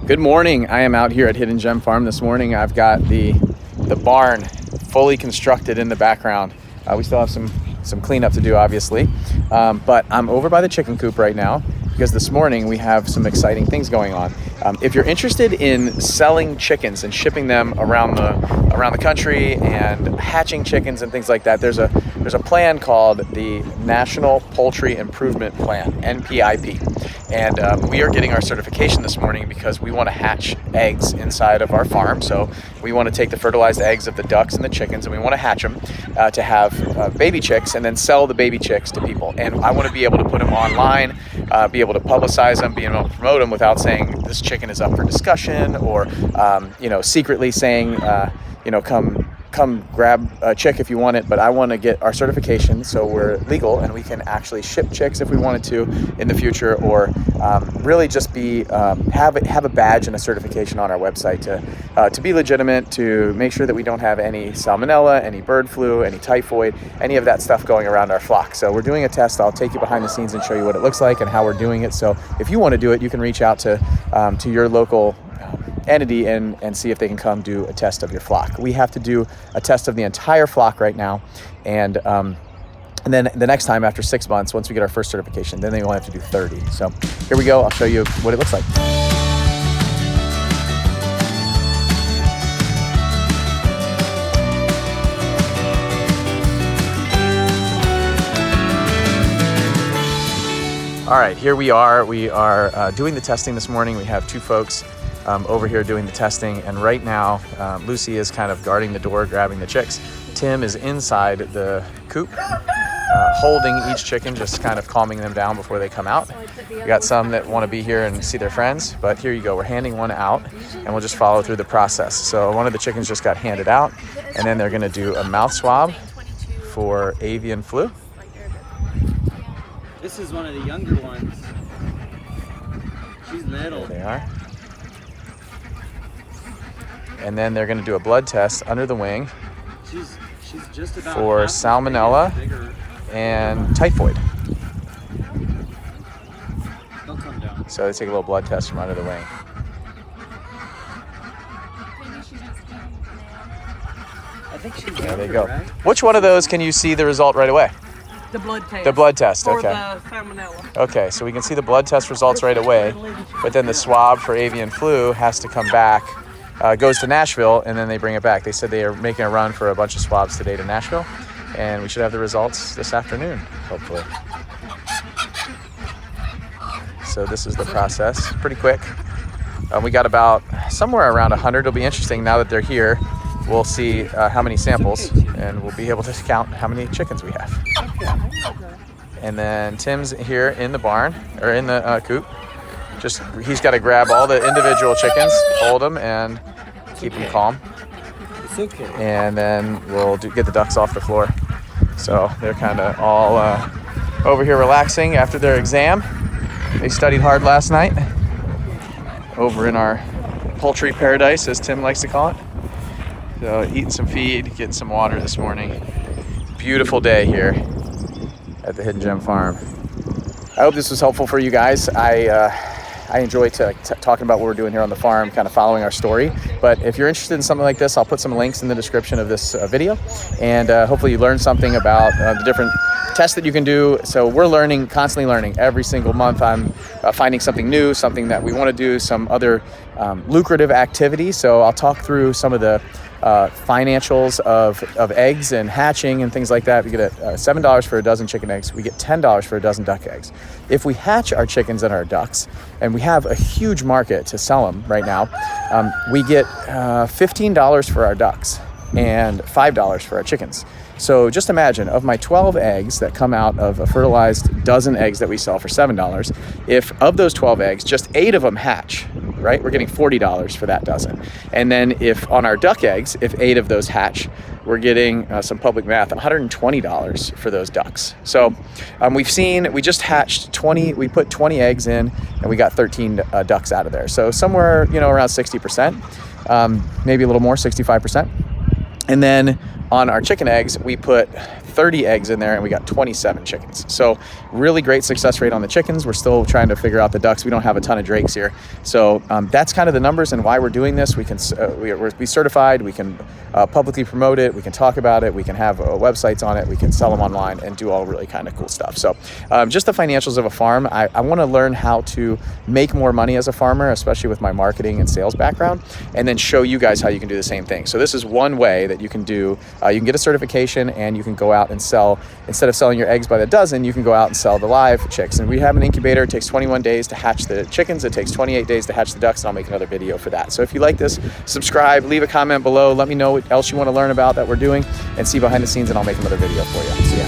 Good morning. I am out here at Hidden Gem Farm this morning. I've got the barn fully constructed in the background. We still have some cleanup to do, obviously, but I'm over by the chicken coop right now because this morning we have some exciting things going on. If you're interested in selling chickens and shipping them around the country and hatching chickens and things like that, there's a plan called the National Poultry Improvement Plan, NPIP. And we are getting our certification this morning because we want to hatch eggs inside of our farm. So we want to take the fertilized eggs of the ducks and the chickens and we want to hatch them to have baby chicks and then sell the baby chicks to people. And I want to be able to put them online, be able to publicize them, be able to promote them without saying this chicken is up for discussion or, secretly saying, come grab a chick if you want it, but I want to get our certification so we're legal and we can actually ship chicks if we wanted to in the future, or really just be have a badge and a certification on our website to be legitimate, to make sure that we don't have any salmonella, any bird flu, any typhoid, any of that stuff going around our flock. So we're doing a test. I'll take you behind the scenes and show you what it looks like and how we're doing it. So if you want to do it, you can reach out to your local entity and see if they can come do a test of your flock. We have to do a test of the entire flock right now, and then the next time after 6 months, once we get our first certification, then they only have to do 30. So here we go. I'll show you what it looks like. All right, here we are. We are doing the testing this morning. We have two folks over here doing the testing, and right now Lucy is kind of guarding the door, grabbing the chicks. Tim is inside the coop, holding each chicken, just kind of calming them down before they come out. We got some that want to be here and see their friends, but here you go. We're handing one out, and we'll just follow through the process. So one of the chickens just got handed out, and then they're going to do a mouth swab for avian flu. This is one of the younger ones. She's little. There they are. And then they're going to do a blood test under the wing She's just about for salmonella and typhoid. They'll come down. So they take a little blood test from under the wing. I think she's There they younger, go. right? Which one of those can you see the result right away? The blood test. The blood test, for okay. the salmonella. Okay, so we can see the blood test results right away, but then the swab for avian flu has to come back, goes to Nashville, and then they bring it back. They said they are making a run for a bunch of swabs today to Nashville, and we should have the results this afternoon, hopefully. So this is the process, pretty quick. We got about somewhere around 100. It'll be interesting now that they're here. We'll see how many samples, and we'll be able to count how many chickens we have. And then Tim's here in the barn, or in the coop. He's got to grab all the individual chickens, hold them, and keep them calm. It's okay. And then we'll get the ducks off the floor. So they're kind of all over here relaxing after their exam. They studied hard last night over in our poultry paradise, as Tim likes to call it. So eating some feed, getting some water this morning. Beautiful day here at the Hidden Gem Farm. I hope this was helpful for you guys. I enjoy talking about what we're doing here on the farm, kind of following our story. But if you're interested in something like this, I'll put some links in the description of this video. And hopefully you learn something about the different tests that you can do. So we're learning, constantly learning. Every single month I'm finding something new, something that we want to do, some other lucrative activity. So I'll talk through some of the financials of eggs and hatching and things like that. We get $7 for a dozen chicken eggs. We get $10 for a dozen duck eggs. If we hatch our chickens and our ducks, and we have a huge market to sell them right now, we get $15 for our ducks and $5 for our chickens. So just imagine, of my 12 eggs that come out of a fertilized dozen eggs that we sell for $7, if of those 12 eggs, just 8 of them hatch, right? We're getting $40 for that dozen. And then if on our duck eggs, if 8 of those hatch, we're getting some public math, $120 for those ducks. So we just hatched 20, we put 20 eggs in and we got 13 ducks out of there. So somewhere, around 60%, maybe a little more, 65%. And then on our chicken eggs, we put 30 eggs in there, and we got 27 chickens. So really great success rate on the chickens. We're still trying to figure out the ducks. We don't have a ton of drakes here. So that's kind of the numbers and why we're doing this. We can be certified, we can publicly promote it, we can talk about it, we can have websites on it, we can sell them online and do all really kind of cool stuff. So just the financials of a farm. I want to learn how to make more money as a farmer, especially with my marketing and sales background, and then show you guys how you can do the same thing. So this is one way that you can do, you can get a certification and you can go out and sell, instead of selling your eggs by the dozen, you can go out and sell the live chicks. And we have an incubator. It takes 21 days to hatch the chickens. It takes 28 days to hatch the ducks, and I'll make another video for that. So if you like this, subscribe, leave a comment below, let me know what else you want to learn about that we're doing, and see behind the scenes, and I'll make another video for you. See ya.